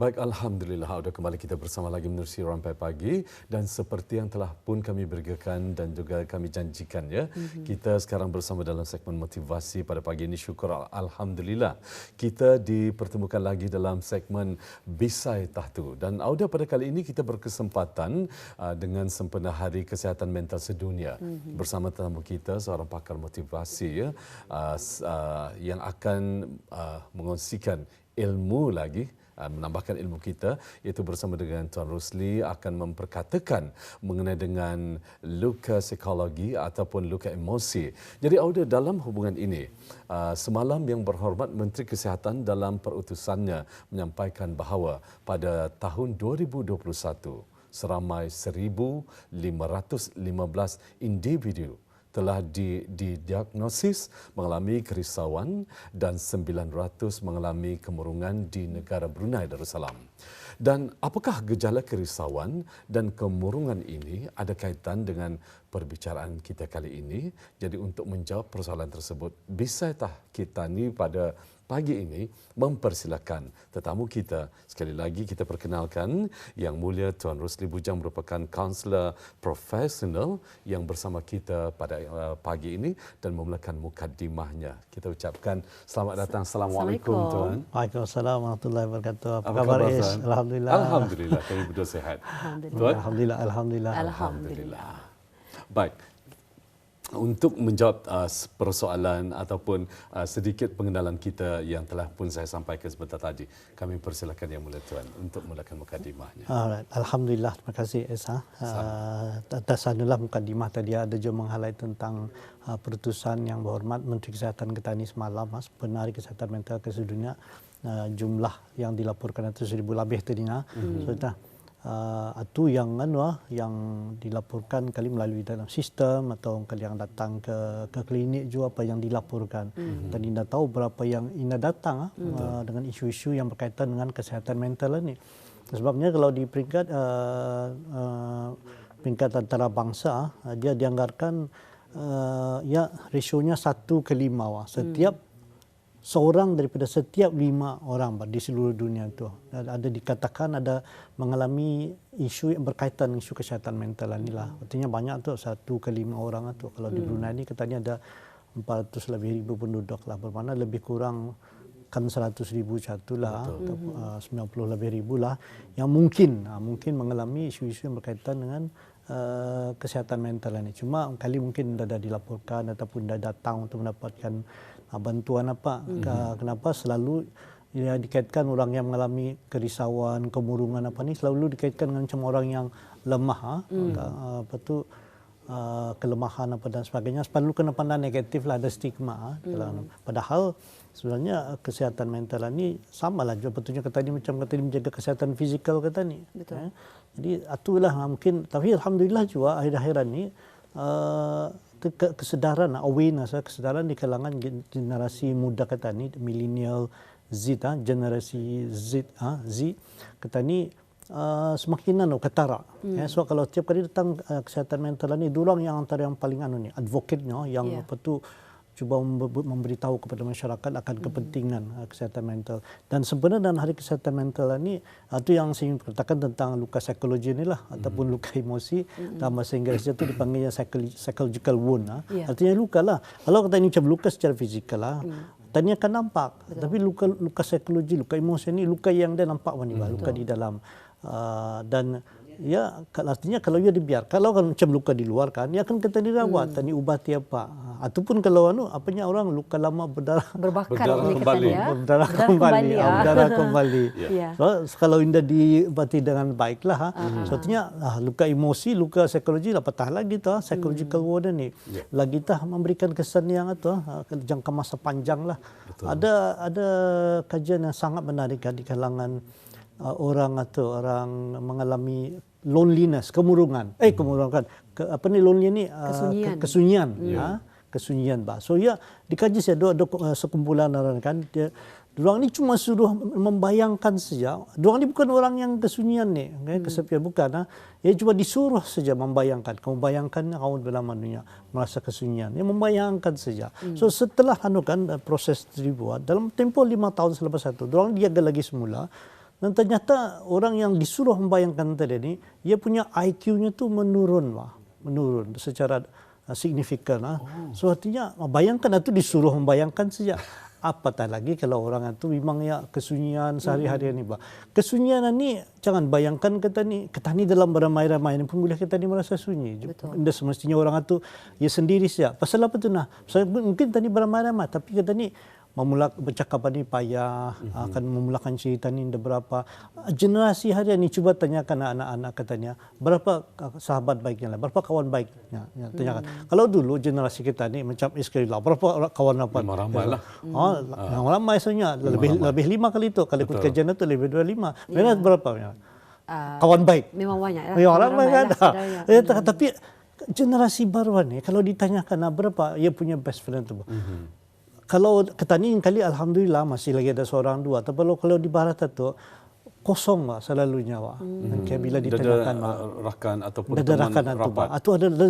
Baik, Alhamdulillah sudah kembali kita bersama lagi menerusi Rampai Pagi dan seperti yang telah pun kami berikan dan juga kami janjikan ya, kita sekarang bersama dalam segmen motivasi pada pagi ini. Syukur Alhamdulillah kita dipertemukan lagi dalam segmen Bisai Tahtu dan Auda pada kali ini kita berkesempatan dengan sempena Hari Kesihatan Mental Sedunia bersama tetamu kita seorang pakar motivasi ya, yang akan mengongsikan ilmu lagi, menambahkan ilmu kita, iaitu bersama dengan Tuan Rosli akan memperkatakan mengenai dengan luka psikologi ataupun luka emosi. Jadi Auda, dalam hubungan ini, semalam Yang Berhormat Menteri Kesihatan dalam perutusannya menyampaikan bahawa pada tahun 2021 seramai 1,515 individu telah didiagnosis mengalami kerisauan dan 900 mengalami kemurungan di negara Brunei Darussalam. Dan apakah gejala kerisauan dan kemurungan ini ada kaitan dengan perbicaraan kita kali ini? Jadi untuk menjawab persoalan tersebut, bisakah kita ni pada pagi ini mempersilakan tetamu kita. Sekali lagi kita perkenalkan Yang Mulia Tuan Rosli Bujang, merupakan kaunselor profesional yang bersama kita pada pagi ini dan memulakan mukadimahnya. Kita ucapkan selamat datang. Assalamualaikum Tuan. Waalaikumsalam warahmatullahi wabarakatuh. Apa khabar Is? Alhamdulillah. Alhamdulillah, kami berdua sihat. Tuan? Alhamdulillah. Alhamdulillah. Baik. Untuk menjawab persoalan ataupun sedikit pengenalan kita yang telah pun saya sampaikan sebentar tadi, kami persilakan Yang Mulia Tuan untuk mulakan mukadimahnya. Alhamdulillah, terima kasih Esa. Atas anulah mukadimah tadi ada juga meng-highlight tentang perutusan Yang Berhormat Menteri Kesihatan kita ni semalam, sempena Hari Kesihatan Mental Sedunia. Jumlah yang dilaporkan itu 1,000 lebih tadinya. Itu yang dilaporkan kali melalui dalam sistem atau kali yang datang ke klinik juga apa yang dilaporkan. Dan Anda tahu berapa yang Anda datang dengan isu-isu yang berkaitan dengan kesihatan mental ini. Sebabnya kalau di peringkat antara bangsa, dia dianggarkan rasionya 1:5. Setiap seorang daripada setiap 5 orang di seluruh dunia itu ada dikatakan ada mengalami isu yang berkaitan dengan isu kesihatan mental inilah. Artinya banyak tu 1/5 orang tu. Kalau di Brunei ni katanya ada 400 lebih ribu penduduk lah, bermakna lebih kurang kan 100,000 satu lah, 90 lebih ribu lah yang mungkin mengalami isu-isu yang berkaitan dengan kesihatan mental ini. Cuma kali mungkin dah dilaporkan ataupun dah datang untuk mendapatkan bantuan apa. Kenapa selalu dikaitkan orang yang mengalami kerisauan, kemurungan apa ni selalu dikaitkan dengan macam orang yang lemah, kelemahan apa dan sebagainya. Selalu kena pandang negatif lah, ada stigma. Padahal sebenarnya kesihatan mental ini sama lah juga betulnya kata ni macam kata ni menjaga kesihatan fizikal kata ni. Betul. Jadi itulah mungkin, tapi alhamdulillah juga akhir-akhiran ni kesedaran, awareness, kesedaran di kalangan generasi muda kata ni, millennial Z, generasi Z kata ni semakin ketara. So kalau setiap kali datang kesihatan mental ni, diorang yang antara yang paling advocate-nya yang cuba memberitahu kepada masyarakat akan kepentingan kesihatan mental. Dan sebenarnya dalam Hari Kesihatan Mental ini, itu yang saya ingin katakan tentang luka psikologi inilah, ataupun luka emosi. Dalam bahasa Inggeris itu dipanggilnya psychological wound. Artinya luka lah. Kalau kita ini macam luka secara fizikal lah, tadinya akan nampak. Tapi luka psikologi, luka emosi ini luka yang dia nampak, luka di dalam. Dan ya, artinya kalau ia dibiarkan, kalau kan macam luka di luar kan, ia akan kata dirawat, tadi ubati apa. Ataupun kalau orang luka lama berdarah kembali. So kalau indah diubati dengan baiklah, artinya luka emosi, luka psikologi lah patah lagi tu, psychological wound ni. Lagi tah memberikan kesan yang jangka masa panjang lah. Ada kajian yang sangat menarik di kalangan orang mengalami loneliness, kemurungan. Lonely ni kesunyian. Kesunyian bah. So ya dikaji saya ada sekumpulan orang kan, diorang ni cuma suruh membayangkan saja. Diorang ni bukan orang yang kesunyian ni, kesepian bukan. Ia cuma disuruh saja membayangkan. Kamu bayangkan kamu dalam dunia merasa kesunyian. Ia membayangkan saja. So setelah proses dibuat dalam tempoh 5 tahun selepas itu, diorang diaga lagi semula. Dan ternyata orang yang disuruh membayangkan tadi ni, dia punya IQ-nya tu menurun secara signifikan. So artinya bayangkan itu disuruh membayangkan saja. Apatah lagi kalau orang itu memang ya kesunyian sehari-hari ni. Kesunyian ni jangan bayangkan kita ni dalam beramai-ramai ni pun boleh kita ni merasa sunyi. Dah semestinya orang itu ya sendiri saja. Pasal apa tu nah? Mungkin tadi beramai-ramai tapi kita ni bercakap ni payah, akan memulakan cerita ni berapa. Generasi hari ini cuba tanyakan anak-anak katanya, berapa sahabat baiknya lah, berapa kawan baiknya. Tanyakan. Kalau dulu generasi kita ni macam sekali lah, berapa kawan apa? Ramai lah. Ramai sebenarnya, lebih 5 kali itu. Kalau ikut kajian itu lebih 25. Mereka berapa? Kawan baik. Memang banyak lah. Ya, ramai kan. Lah, tapi generasi baru ni, kalau ditanyakan berapa, ia punya best friend tu. Kalau ketani kali alhamdulillah masih lagi ada seorang dua. Tapi kalau di barat itu kosong selalunya Kayak bila ditanyakan rakan ataupun teman rapat.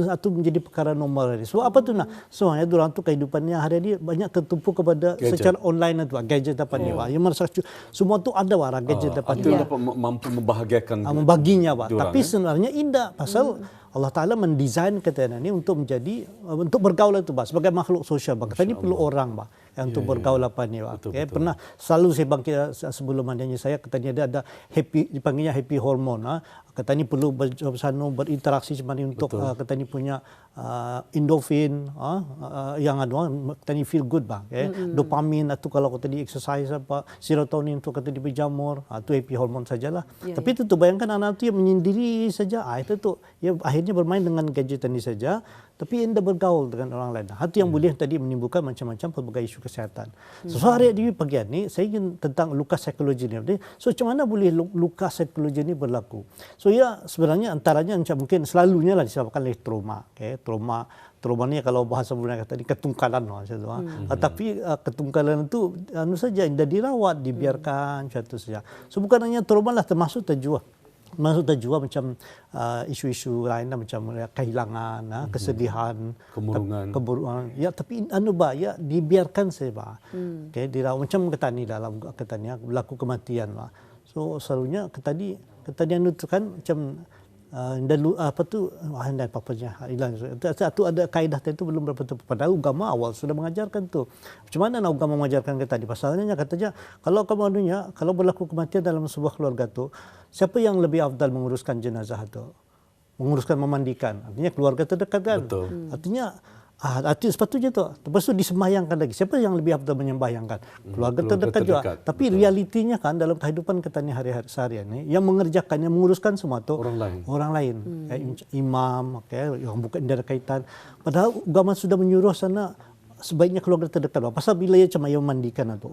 Atau menjadi perkara normal hari. So apa tu nak? Soalnya durang tu kehidupannya hari ini banyak tertumpu kepada gadget. Secara online itu gadget apa ni Yang merasa semua tu ada gadget apa ni. Dapat mampu membahagiakan membaginya Tapi sebenarnya indah pasal Allah Ta'ala mendesain kita ni untuk menjadi untuk bergaul itu sebagai makhluk sosial. Kita ni perlu orang yang untuk bergaul apa ni Pernah selalu saya bangkit sebelum adanya saya katanya ada happy, dipanggilnya happy hormone. Kita ni perlu berinteraksi sebenarnya untuk kita ni punya endorfin yang kita ni feel good dopamin atau kalau kita di exercise serotonin untuk kita di berjamur itu happy hormone sajalah. Tapi itu tu bayangkan anak tu yang menyendiri saja itu tu ya akhirnya bermain dengan gadget ini saja tapi anda bergaul dengan orang lain. Itu yang boleh tadi menimbulkan macam-macam pelbagai isu kesihatan. So hari di pagi ni saya ingin tentang luka psikologi ni. So macam mana boleh luka psikologi ni berlaku? So ya sebenarnya antaranya mungkin selalunya lah disebabkan oleh trauma. Trauma ni kalau bahasa Brunei kata ni ketungkalan tapi ketungkalan itu saja indah dirawat, dibiarkan macam tu saja. So bukan hanya trauma lah termasuk terjual macam isu-isu lain macam kehilangan, kesedihan, kemurungan. Ya tapi ya dibiarkan saja dirawat macam ketani dalam ketani berlaku kematian So selalunya ketani itu kan macam hilang. Itu ada kaedah itu belum berapa tu. Padahal agama awal sudah mengajarkan tu. Macam mana agama mengajarkan kita tadi? Pasalnya katanya kalau berlaku kematian dalam sebuah keluarga tu, siapa yang lebih afdal menguruskan jenazah itu? Menguruskan memandikan. Artinya keluarga terdekat kan. Betul. Artinya sepatutnya tu. Lepas tu disembahyangkan lagi. Siapa yang lebih afdal menyembahyangkan? Keluarga terdekat juga. Tapi realitinya kan dalam kehidupan kita ni hari-hari seharian ni yang mengerjakan, yang menguruskan semua tu orang lain. Imam, yang bukan ada kaitan. Padahal agama sudah menyuruh sana sebaiknya keluarga terdekat. Pasal bila ia macam memandikan tu.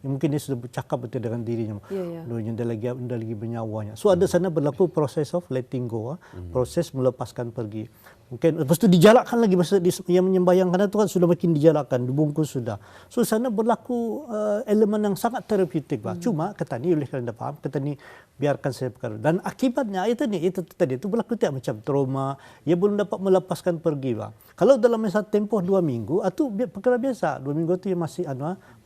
Mungkin dia sudah bercakap betul dengan dirinya. Dia lagi bernyawanya. So ada sana berlaku proses of letting go, proses melepaskan pergi. Mungkin lepas tu dijarakkan lagi masa yang menyembahyangkan itu kan sudah makin dijarakkan, dibungkus sudah. So sana berlaku elemen yang sangat terapeutik Cuma kata ni oleh kerana faham, kata ni biarkan saya perkara. Dan akibatnya itu tadi itu berlaku tiap macam trauma, ia belum dapat melepaskan pergi Kalau dalam masa tempoh 2 minggu, itu perkara biasa. 2 minggu itu masih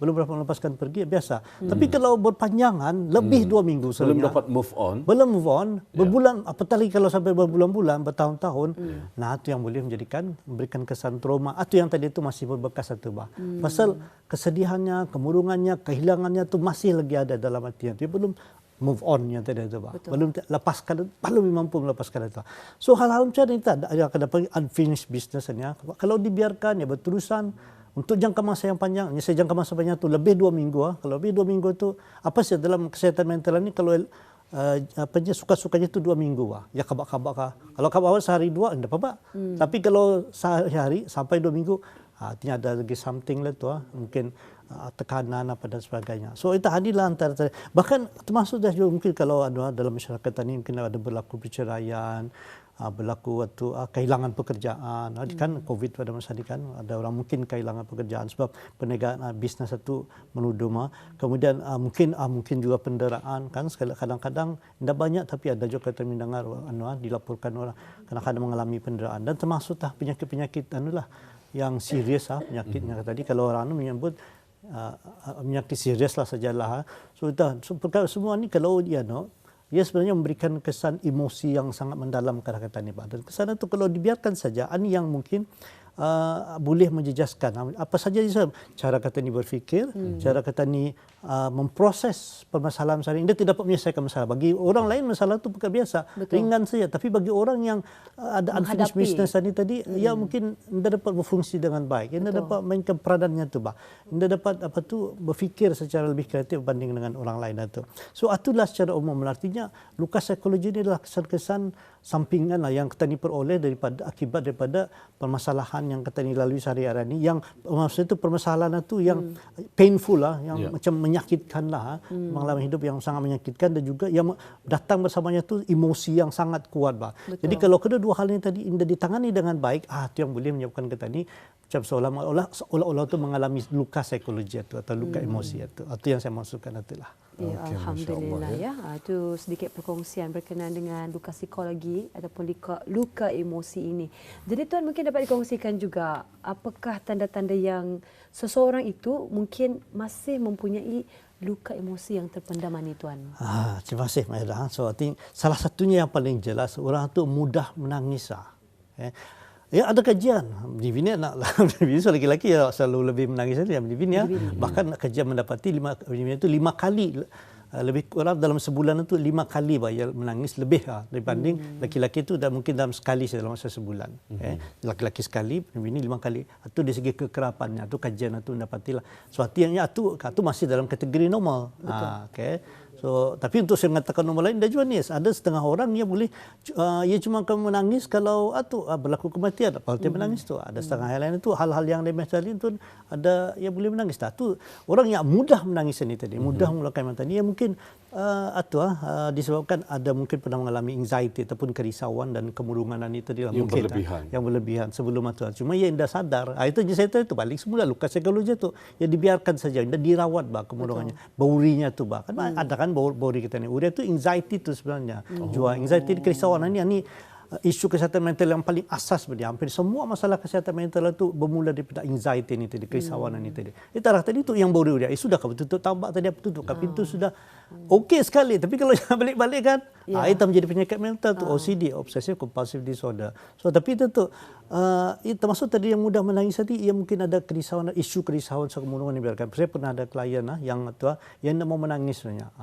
belum dapat melepaskan pergi biasa. Tapi kalau berpanjangan lebih 2 minggu belum dapat move on. Berbulan apatah lagi kalau sampai berbulan-bulan, bertahun-tahun. Itu yang boleh memberikan kesan trauma. Itu yang tadi itu masih berbekas itu Pasal kesedihannya, kemurungannya, kehilangannya itu masih lagi ada dalam hatinya. Dia belum move on yang tadi itu belum lepaskan, belum mampu melepaskan itu. So hal-hal macam ini akan dapat unfinished business kalau dibiarkan berterusan untuk jangka masa yang panjang. Jangka masa panjang itu lebih 2 minggu. Kalau lebih 2 minggu itu apa sih dalam kesehatan mental ini kalau suka-sukanya itu 2 minggu ya kabak-kabak kalau kabak sehari 2 tidak apa-apa tapi kalau sehari sampai 2 minggu artinya ada lagi something lah tu mungkin tekanan apa dan sebagainya. So itu hadilah antara bahkan termasuk dah juga mungkin kalau dalam masyarakat ini mungkin ada berlaku perceraian, berlaku waktu kehilangan pekerjaan. Kan COVID pada masa ini kan ada orang mungkin kehilangan pekerjaan sebab perniagaan bisnes itu menudum. Kemudian mungkin juga penderaan kan kadang-kadang tidak banyak tapi ada juga kita mendengar dilaporkan orang kadang-kadang mengalami penderaan dan termasuk penyakit-penyakit yang serius penyakitnya tadi kalau orang menyebut menyakiti serius lah sajalah. So perkara semua ni kalau dia ia sebenarnya memberikan kesan emosi yang sangat mendalam kata-kata ni Pak. Dan kesan itu kalau dibiarkan saja, ini yang mungkin boleh menjejaskan apa saja cara kata ni berfikir, cara kata ni memproses permasalahan sehari. Dia tidak dapat menyelesaikan masalah. Bagi orang lain masalah itu perkara biasa, ringan saja. Tapi bagi orang yang ada unfinished business tadi, ia mungkin tidak dapat berfungsi dengan baik. Ia tidak dapat mainkan peranannya tu, Pak. Tidak dapat berfikir secara lebih kreatif berbanding dengan orang lain itu. So itulah secara umum. Artinya luka psikologi ini adalah kesan-kesan sampingan lah yang kita ni peroleh akibat daripada permasalahan yang kita ni lalui sehari-hari ini, yang maksudnya itu permasalahan itu yang painful lah, yang macam menyakitkan lah, pengalaman hidup yang sangat menyakitkan, dan juga yang datang bersamanya itu emosi yang sangat kuat bah. Jadi kalau kedua-dua hal ini tadi tidak ditangani dengan baik, itu yang boleh menyebabkan kita ni macam seolah-olah itu mengalami luka psikologi itu atau luka emosi itu. Itu yang saya maksudkan itulah. Ya, alhamdulillah ya. Itu sedikit perkongsian berkenaan dengan luka psikologi ataupun luka emosi ini. Jadi tuan mungkin dapat dikongsikan juga apakah tanda-tanda yang seseorang itu mungkin masih mempunyai luka emosi yang terpendam ni tuan? Terima kasih Maida. So I think salah satunya yang paling jelas, orang tu mudah menangis. Ya, ada kajian. Bini anak bini lelaki ya selalu lebih menangis saja bini ya. Bahkan kajian mendapati 5 kali lebih kurang dalam sebulan itu 5 kali dia menangis lebih dibanding laki-laki itu dah mungkin dalam sekali dalam masa sebulan. Laki-laki sekali, bini 5 kali. Itu dari segi kekerapannya, itu kajian itu mendapatilah suatu yang itu masih dalam kategori normal. So, tapi untuk saya mengatakan normal lain, dah juga ni ada setengah orang yang boleh ia cuma akan menangis kalau berlaku kematian. Kalau dia menangis tu ada setengah hal lain itu hal-hal yang remeh tadi tu ada ia boleh menangis. Tu orang yang mudah menangis ini tadi, mudah mengeluarkan mata ni, ia mungkin disebabkan ada mungkin pernah mengalami anxiety ataupun kerisauan dan kemurungan itu dia mungkin yang berlebihan sebelum itu. Cuma ia tidak sadar. Itu je saya tahu itu balik semula luka psikologi itu. Ia dibiarkan saja, tidak dirawat kemurungannya, baurinya tu kan ada kan bauri kita ni. Bauri itu anxiety itu sebenarnya. Jua anxiety kerisauan ini isu kesihatan mental yang paling asas sebenarnya. Hampir semua masalah kesihatan mental itu bermula daripada anxiety ini tadi, kerisauan ini tadi. Taraf tadi itu yang bauri dia. Sudah kau tutup tambak tadi, tutup pintu sudah okey sekali. Tapi kalau jangan balik-balik kan, itu menjadi penyakit mental tu, OCD, obsessive compulsive disorder. So tapi itu tu termasuk tadi yang mudah menangis tadi, ia mungkin ada kerisauan, isu kerisauan kemurungan yang biarkan. Saya pernah ada klien yang tidak mau menangis sebenarnya.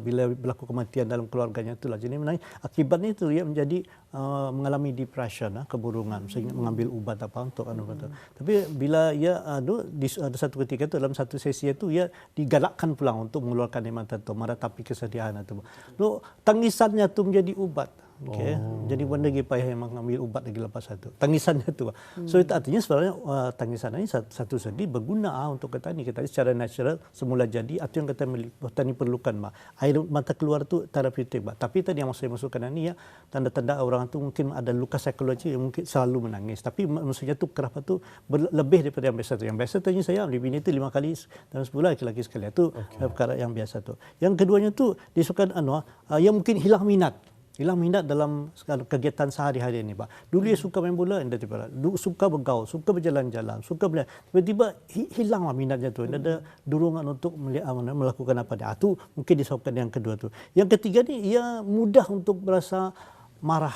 Bila berlaku kematian dalam keluarganya itulah jadi menangis. Akibatnya itu ia menjadi mengalami depression, keburungan, sehingga mengambil ubat untuk Tapi bila ia ada satu ketika itu dalam satu sesi itu ia digalakkan pulang untuk mengeluarkan mata itu, meratapi kesedihan itu. Tangisannya itu menjadi ubat. Jadi benda lagi payah yang mengambil ubat lagi lepas itu. Tangisannya itu. So itu artinya sebenarnya tangisan ini satu sedih berguna untuk kita ni secara natural semula jadi. Itu yang kita ni perlukan. Air mata keluar itu terapeutik. Tapi tadi yang saya masukkan ini tanda-tanda orang itu mungkin ada luka psikologi yang mungkin selalu menangis. Tapi maksudnya itu kenapa itu lebih daripada yang biasa itu. Yang biasa tanya saya bini itu 5 kali dalam sebulan laki-laki sekali. Itu perkara yang biasa itu. Yang keduanya itu disebabkan yang mungkin hilang minat dalam kegiatan sehari-hari ini, Pak. Dulu dia suka main bola, suka bergaul, suka berjalan-jalan, tiba-tiba hilanglah minatnya tu. Ada dorongan untuk melakukan apa dia. Itu mungkin disebabkan yang kedua tu. Yang ketiga ni ia mudah untuk merasa marah.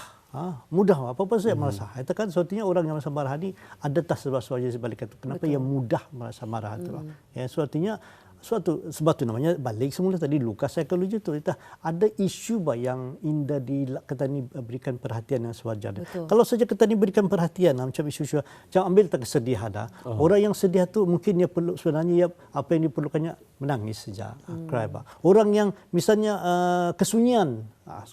Mudah apa-apa saja merasa. Itu kan sepertinya orang yang merasa marah ni ada sebab-sebab sebalik itu. Kenapa ia mudah merasa marah itu? Ya, artinya sebab itu namanya balik semula tadi luka psikologi itu. Ada isu yang indah kita ni berikan perhatian yang sewajarnya. Kalau saja kita ni berikan perhatian macam isu-isu, jangan ambil kesedihan. Orang yang sedih tu mungkin dia perlu sebenarnya apa yang diperlukannya menangis saja, cry. Orang yang misalnya kesunyian,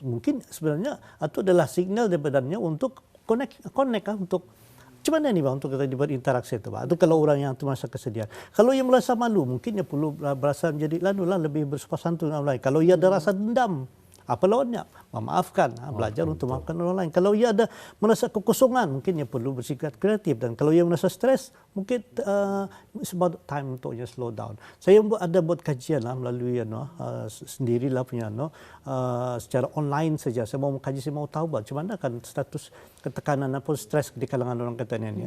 mungkin sebenarnya itu adalah signal daripadanya untuk connect untuk macam mana ni untuk kita berinteraksi itu. Itu kalau orang yang merasa kesedihan. Kalau ia merasa malu, mungkin dia perlu berasa menjadi lebih bersopan santun dengan orang lain. Kalau ia ada rasa dendam, apa lawannya? memaafkan, belajar untuk memaafkan orang lain. Kalau ia ada merasa kekosongan, mungkin ia perlu bersikap kreatif, dan kalau ia merasa stres, mungkin it's about time untuk ia slow down. Saya ada buat kajian lah melalui sendirilah punya secara online saja. Saya mau kaji, saya mau tahu macam mana kan status ketekanan atau stres di kalangan orang Ketannya ni.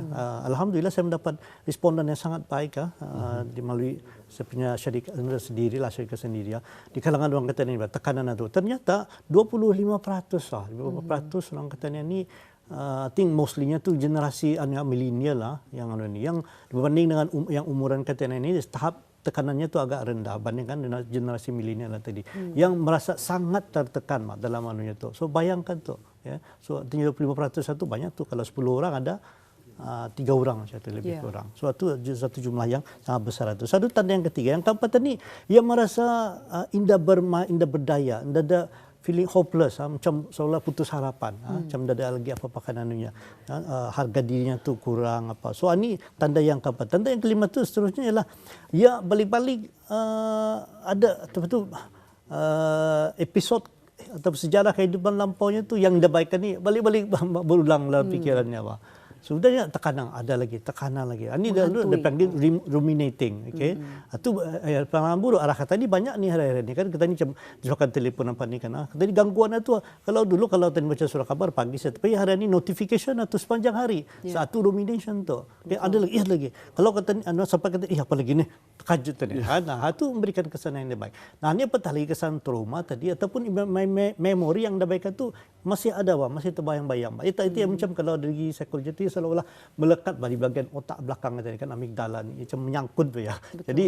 Alhamdulillah saya mendapat responden yang sangat baik melalui saya punya syarikat sendirilah, syarikat sendiri di kalangan orang Ketannya ni. Tekanan itu ternyata 25% lah, 25% orang Ketannya ni I think mostly-nya tu generasi milenial lah yang berbanding dengan yang umuran Ketannya ni tahap tekanannya tu agak rendah bandingkan dengan generasi milenial lah tadi yang merasa sangat tertekan dalam anunya tu. So bayangkan tu ya. So 25% satu banyak tu, kalau 10 orang ada 3 orang satu lebih kurang. So itu satu jumlah yang sangat besar itu. Satu tanda yang ketiga, yang keempat ni ia merasa indah berdaya, indah ada feeling hopeless, macam seolah putus harapan, macam tidak ada lagi apa-apa anunya, harga dirinya tu kurang apa. So ini tanda yang keempat. Tanda yang kelima tu seterusnya ialah ia balik-balik ada betul episod atau sejarah kehidupan lampaunya tu yang dibaikan ni balik-balik berulang dalam fikirannya apa. Sudahnya tekanan, ada lagi tekanan lagi. Ini dulu dipanggil ruminating, okey. Itu pengalaman buruk. Arah kata ni banyak ni hari-hari ni kan kita ni disebabkan telefon apa ni kan. Kita ni gangguan itu kalau dulu kalau tadi baca surat khabar pagi tapi hari ni notification atau sepanjang hari. Satu rumination tu. Okay, ada lagi. Kalau kata sampai kata apa lagi ni? Terkejut tadi. Nah, itu memberikan kesan yang baik. Nah, ini apatah lagi kesan trauma tadi ataupun memori yang baik itu masih ada masih terbayang-bayang. Itu yang macam kalau dari psikologi itu seolah-olah melekat di bahagian otak belakang tadi kan, amigdala ni macam menyangkut tu ya. Betul. Jadi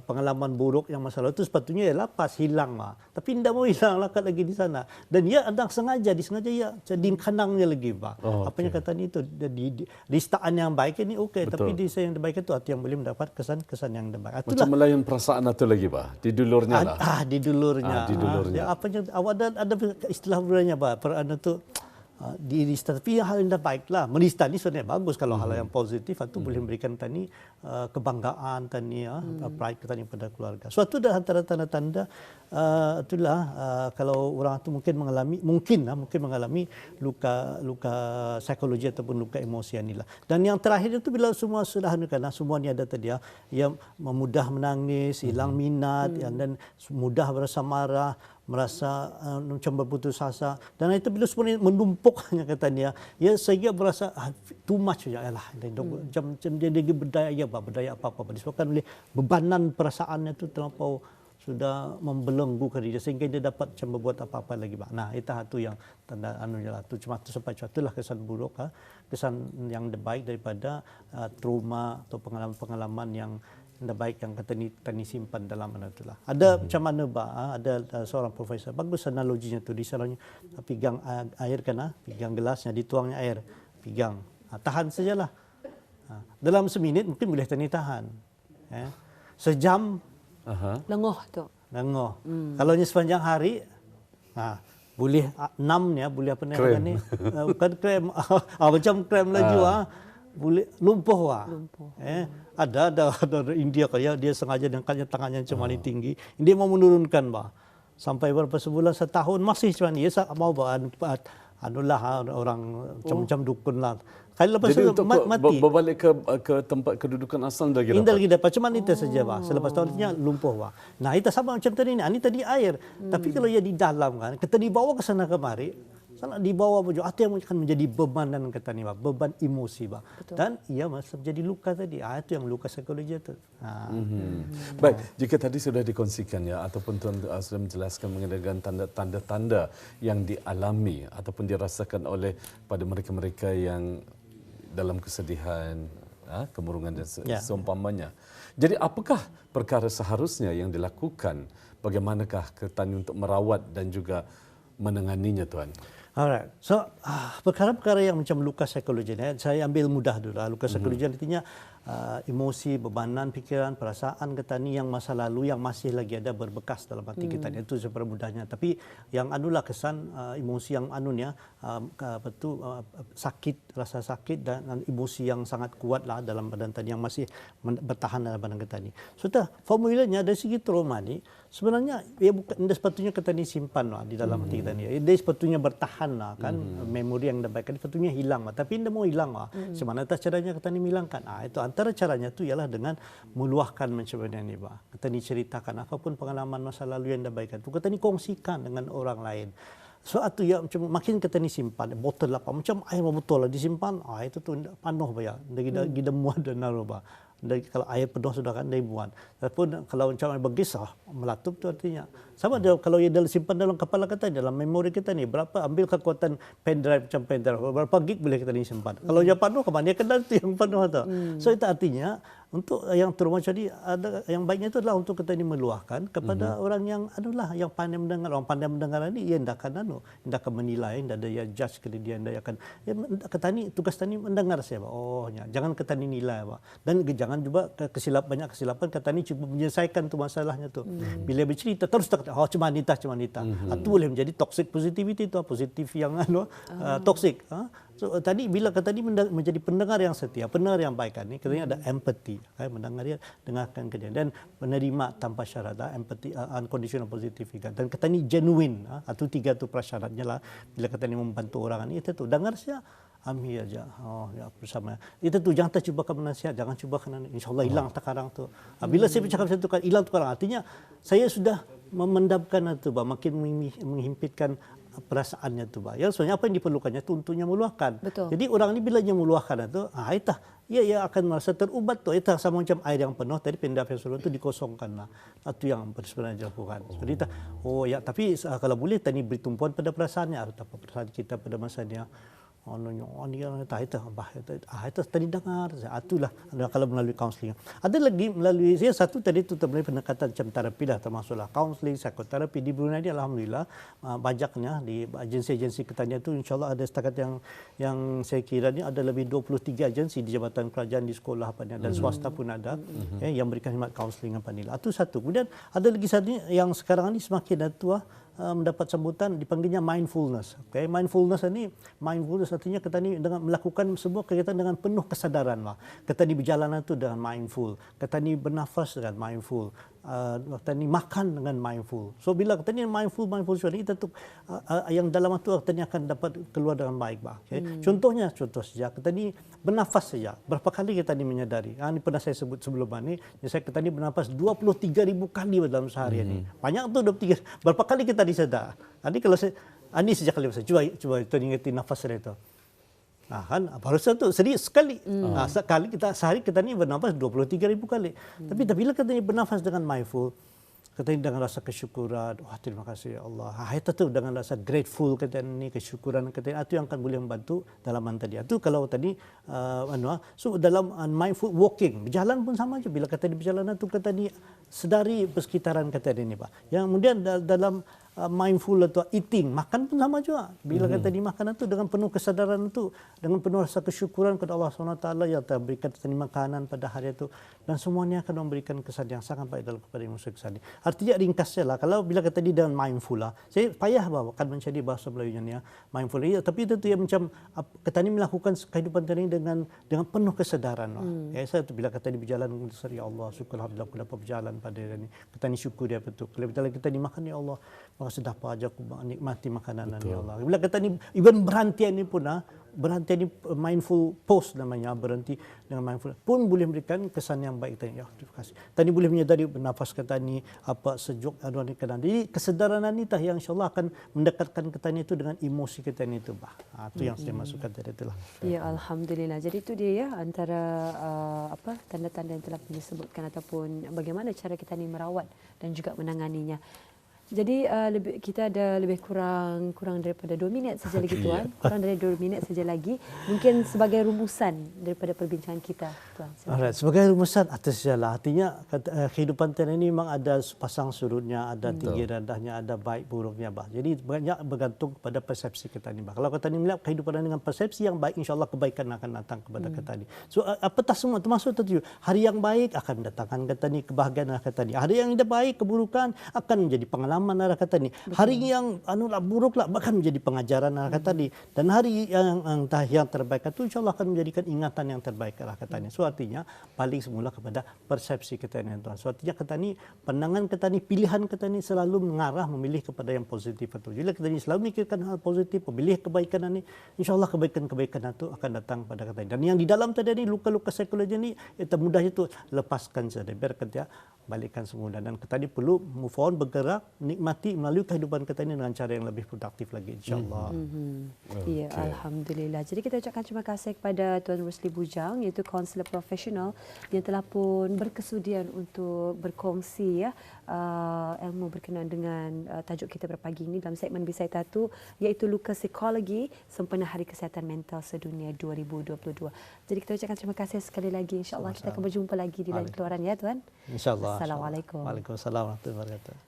pengalaman buruk yang masa lalu itu sepatutnya ialah pas hilang tapi tidak mau hilang lekat lagi di sana, dan ia ada disengaja ya jadi kanangnya lagi apanya kata ni itu di istaan yang baik ini okey, tapi di yang baik itu yang boleh mendapat kesan yang baik. Macam melayan perasaan itu lagi di dulurnya lah. Di dulurnya. Ya, apanya awak ada istilah budaya perana tu dirista, tapi hal yang baiklah. Menista ni sebenarnya bagus kalau hal yang positif itu boleh memberikan tani kebanggaan tani pride tani pada keluarga. Suatu dah antara tanda-tanda itulah kalau orang itu mungkin mengalami luka psikologi ataupun luka emosi inilah. Dan yang terakhir itu bila semua sudah semua ni ada tadi ia mudah menangis, hilang minat dan mudah berasa marah, merasa macam berputus asa, dan itu bila semua menumpuk hanya kata dia sehingga berasa too much yalah macam dia berdaya apa-apa disebabkan oleh bebanan perasaannya itu terlampau sudah membelenggu ke dia sehingga dia dapat macam berbuat apa-apa lagi. Nah, itu yang tanda tu cuma tu sampai itulah kesan buruk kesan yang baik daripada trauma atau pengalaman yang baik yang tani simpan dalam itulah. Ada macam mana ada seorang profesor bagus analoginya tu, disalahnya pegang air pegang gelasnya, dituangnya air, pegang, tahan sajalah. Dalam seminit mungkin boleh tahan. Sejam lengoh tu. Kalau ni sepanjang hari boleh boleh apa ni bukan krem macam krem laju boleh lumpuh ada India dia sengaja angkatnya tangannya macam ni tinggi, dia mau menurunkan sampai berapa sebulan setahun masih macam ni mau orang macam dukun lah. Kali lepas jadi itu mati. Berbalik ke tempat kedudukan asal lagi dapat. Lagi dapat cuma itu saja selepas tahunnya lumpuh Nah, itu sama macam tadi ni. Ini tadi air. Tapi kalau ia di dalam kita dibawa ke sana kemari, sana dibawa baju yang akan menjadi beban dan kata ni beban emosi dan ia masih menjadi luka tadi. Itu yang luka psikologi itu. Baik, jika tadi sudah dikongsikan ataupun tuan sudah menjelaskan mengenai tanda-tanda yang dialami ataupun dirasakan oleh pada mereka-mereka yang dalam kesedihan, kemurungan dan seumpamanya. Jadi apakah perkara seharusnya yang dilakukan? Bagaimanakah Ketani untuk merawat dan juga menanganinya, tuan? Alright. So, perkara-perkara yang macam luka psikologi saya ambil mudah dulu. Luka psikologi artinya emosi, bebanan, pikiran, perasaan Ketani yang masa lalu yang masih lagi ada berbekas dalam hati kita. Itu seperti mudahnya. Tapi yang anulah kesan emosi yang sakit, rasa sakit dan emosi yang sangat kuat lah dalam badan tadi yang masih bertahan dalam badan Ketani. So, formulanya dari segi trauma ni sebenarnya ya bukan sepatutnya kita ni simpan lah di dalam hati kita ni. Dia sepatutnya bertahan lah kan, memori yang dapatkan sepatutnya hilang lah. Tapi dia mau hilang lah. Semana atas caranya kita ni hilangkan. Itu antara caranya tu ialah dengan meluahkan macam mana ni bah. Kita ni ceritakan apapun pengalaman masa lalu yang dapatkan tu kita ni kongsikan dengan orang lain. So itu yang macam makin kita ni simpan botol apa macam air botol lah disimpan. Itu tu panuh bah ya. Kita muat dan naruh bah. Kalau air penuh sudah kan dia buat. Tapi kalau macam bergisah melatup tu artinya sama dia kalau ia simpan dalam kepala kita dalam memori kita ni berapa ambil kekuatan pendrive macam pendrive berapa gig boleh kita ni simpan. Kalau dia penuh ke mana dia kena tu yang penuh tu. So itu artinya untuk yang terus jadi ada yang baiknya itu adalah untuk kita ini meluahkan kepada orang yang adalah yang pandai mendengar. Orang pandai mendengar ini ia hendak akan menilai, hendak dia judge ke dia, hendak akan ketani tugas tani mendengar saya. Oh ya, jangan ketani nilai Pak. Dan jangan juga banyak kesilapan ketani cuba menyelesaikan tu masalahnya tu. Bila bercerita terus tak cuma wanita. Itu boleh menjadi toxic positivity tu, positif yang toxic. So tadi bila tadi menjadi pendengar yang setia, pendengar yang baik ni, katanya ada empathy, mendengar dia, dengarkan ke dia dan menerima tanpa syarat, empathy, unconditional positivity dan kata ni genuine, itu 3 tu prasyaratnya lah. Bila kata ni membantu orang ni, itu tu dengar saya. Amhi aja, ya bersama. Itu tu jangan tercuba ke menasihat, jangan cuba kena insyaallah hilang sekarang tu. Bila saya bercakap satu kan hilang tu sekarang, artinya saya sudah memendamkan itu, makin menghimpitkan perasaannya tu bah. Ya sebenarnya apa yang diperlukannya tu untuknya meluahkan. Betul. Jadi orang ni bila dia meluahkan itu, ia akan merasa terubat tu. Itu sama macam air yang penuh tadi pendap yang suruh tu dikosongkanlah. Itu yang sebenarnya dilakukan. Jadi tapi kalau boleh tadi beri tumpuan pada perasaannya atau perasaan kita pada masanya. Itu tadi dengar. Itulah kalau melalui kaunseling. Ada lagi melalui saya satu tadi itu melalui pendekatan macam terapi lah termasuklah kaunseling, psikoterapi di Brunei ni alhamdulillah banyaknya di agensi-agensi ketanian tu insyaallah ada setakat yang saya kira ni ada lebih 23 agensi di jabatan kerajaan di sekolah apa ni dan swasta pun ada yang berikan khidmat kaunseling apa ni lah. Itu satu. Kemudian ada lagi satu yang sekarang ni semakin ada mendapat sambutan dipanggilnya mindfulness. Mindfulness artinya kita ni dengan melakukan sebuah kegiatan dengan penuh kesadaran lah. Kita ni berjalan itu dengan mindful. Kita ni bernafas dengan mindful. Kita ni makan dengan mindful. So bila kita ni mindful kita tu yang dalam itu kita ni akan dapat keluar dengan baik bah. Contoh saja kita ni bernafas saja. Berapa kali kita ni menyadari? Ini pernah saya sebut sebelum ini. Kita ni bernafas 23,000 kali dalam sehari ini. Banyak tu 23. Berapa kali kita disedar? Tadi kalau saya ini sejak kali saya cuba itu ingetin nafas saya itu. Kan baru satu sekali. Sekali sehari kita ni bernafas 23,000 kali. Tapi bila kita ni bernafas dengan mindful, kita ni dengan rasa kesyukuran, terima kasih ya Allah. Itu tu dengan rasa grateful kita ni kesyukuran kita itu yang akan boleh membantu dalam tadi. Itu kalau tadi so dalam mindful walking, berjalan pun sama aja. Bila kita di perjalanan tu kita ni sedari persekitaran kita ni Pak. Yang kemudian dalam mindful atau eating, makan pun sama juga. Bila kita di makanan tu dengan penuh kesadaran itu, dengan penuh rasa kesyukuran kepada Allah SWT yang telah berikan kita makanan pada hari itu dan semuanya akan memberikan kesan yang sangat baik dalam kepada manusia kesan. Artinya ringkasnya lah, kalau bila kita di dengan mindful lah, saya payah akan mencari bahasa Melayunya ni mindful. Tapi itu yang macam kita ni melakukan kehidupan kita ni dengan penuh kesadaran lah. Saya tu bila kita di berjalan, ya Allah, syukur alhamdulillah aku dapat berjalan pada hari ni. Kita ni syukur dia betul. Kalau kita ni makan ya Allah, sedap aja aku nikmati makanan ya Allah. Bila kata ni even berhenti ni pun berhenti ni mindful pause namanya, berhenti dengan mindful pun boleh memberikan kesan yang baik tadi. Ya, terima kasih. Tadi boleh menyadari bernafas kata ni apa sejuk aduan keadaan. Jadi kesadaran ni yang insya-Allah akan mendekatkan kita ni itu dengan emosi kita ni itu bah. Itu yang saya masukkan tadi itulah. Ya alhamdulillah. Jadi itu dia ya antara tanda-tanda yang telah disebutkan ataupun bagaimana cara kita ni merawat dan juga menanganinya. Jadi kita ada lebih kurang daripada 2 minit saja lagi Tuan. Kurang dari 2 minit saja lagi. Mungkin sebagai rumusan daripada perbincangan kita Tuan. Alright, sebagai rumusan atas sajalah. Artinya kehidupan kita ini memang ada pasang surutnya, ada tinggi rendahnya, ada baik buruknya bah. Jadi banyak bergantung kepada persepsi kita ni bah. Kalau kita ni melihat kehidupan dengan persepsi yang baik, insya-Allah kebaikan akan datang kepada kita ni. So apatah semua termasuk tadi hari yang baik akan mendatangkan kita ni kebahagiaan kita ni. Hari yang tidak baik, keburukan akan menjadi pengalaman pengalaman arah kata ni. Hari yang buruk lah bahkan menjadi pengajaran arah kata ni. Dan hari yang terbaik itu insya-Allah akan menjadikan ingatan yang terbaik arah kata ni. So artinya paling semula kepada persepsi kita ni tuan. So artinya kata ni pandangan kata ni, pilihan kata ni selalu mengarah memilih kepada yang positif itu. Jadi kata ni selalu memikirkan hal positif, memilih kebaikan ni, insya-Allah kebaikan-kebaikan itu akan datang pada kata ni. Dan yang di dalam tadi ni luka-luka psikologi ni mudah itu lepaskan saja biar kerja balikkan semua dan kita ni perlu move on, bergerak, nikmati melalui kehidupan kita ni dengan cara yang lebih produktif lagi insya-Allah. Ya, alhamdulillah. Jadi kita ucapkan terima kasih kepada Tuan Rusli Bujang iaitu kaunselor profesional yang telah pun berkesudian untuk berkongsi ilmu berkenaan dengan tajuk kita pada pagi ini dalam segmen Bisai Tatu iaitu luka psikologi sempena Hari Kesihatan Mental Sedunia 2022. Jadi kita ucapkan terima kasih sekali lagi, insya-Allah kita akan berjumpa lagi di lain keluaran ya tuan. Insya-Allah. Assalamualaikum. Waalaikumsalam warahmatullahi wabarakatuh.